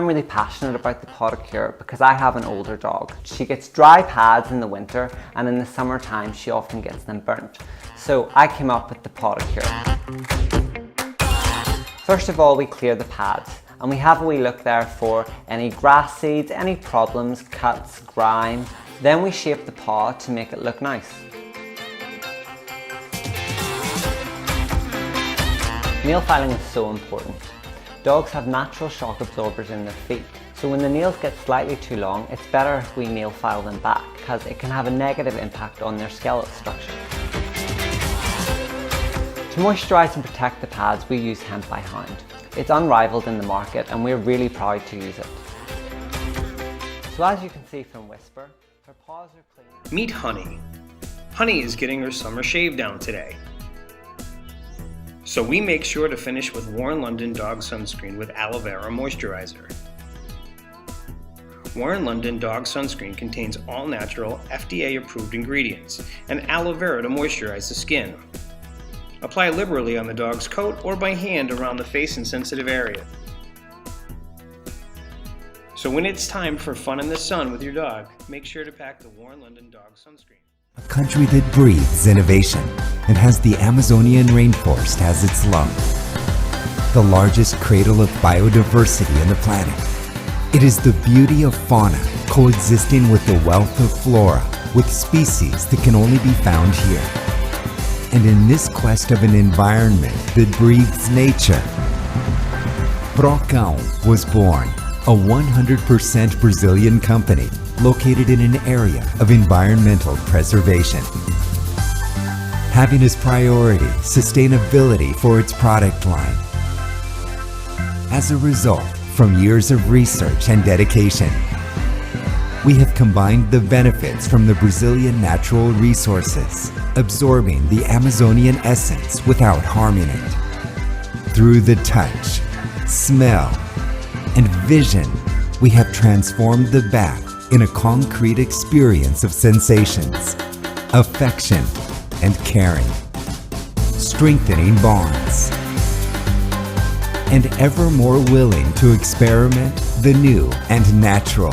really passionate about the PABA cure because I have an older dog. She gets dry pads in the winter, and in the summertime she often gets them burnt. So I came up with the PABA cure. First of all, we clear the pads, and we have a wee look there for any grass seeds, any problems, cuts, grime. Then we shape the paw to make it look nice. Nail filing is so important. Dogs have natural shock absorbers in their feet, so when the nails get slightly too long, it's better if we nail file them back because it can have a negative impact on their skeletal structure. To moisturise and protect the pads, we use Hemp by Hound. It's unrivaled in the market and we're really proud to use it. So as you can see from Whisper, her paws are clean. Meet Honey. Honey is getting her summer shave down today. So we make sure to finish with Warren London Dog Sunscreen with Aloe Vera Moisturizer. Warren London Dog Sunscreen contains all-natural, FDA-approved ingredients and aloe vera to moisturize the skin. Apply liberally on the dog's coat or by hand around the face and sensitive area. So when it's time for fun in the sun with your dog, make sure to pack the Warren London Dog Sunscreen. A country that breathes innovation and has the Amazonian rainforest as its lung. The largest cradle of biodiversity on the planet. It is the beauty of fauna coexisting with the wealth of flora with species that can only be found here. And in this quest of an environment that breathes nature, Procão was born, a 100% Brazilian company located in an area of environmental preservation. Having as priority sustainability for its product line. As a result, from years of research and dedication, we have combined the benefits from the Brazilian natural resources, absorbing the Amazonian essence without harming it. Through the touch, smell, and vision, we have transformed the bath in a concrete experience of sensations, affection, and caring, strengthening bonds, and ever more willing to experiment the new and natural.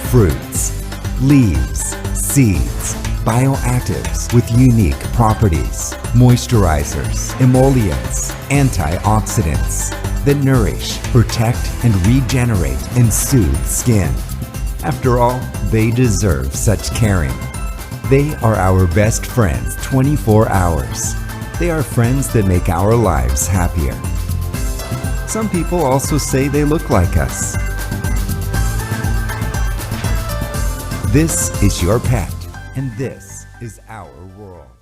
Fruits, leaves, seeds, bioactives with unique properties, moisturizers, emollients, antioxidants that nourish, protect, and regenerate and soothe skin. After all, they deserve such caring. They are our best friends 24 hours. They are friends that make our lives happier. Some people also say they look like us. This is your pet, and this is our world.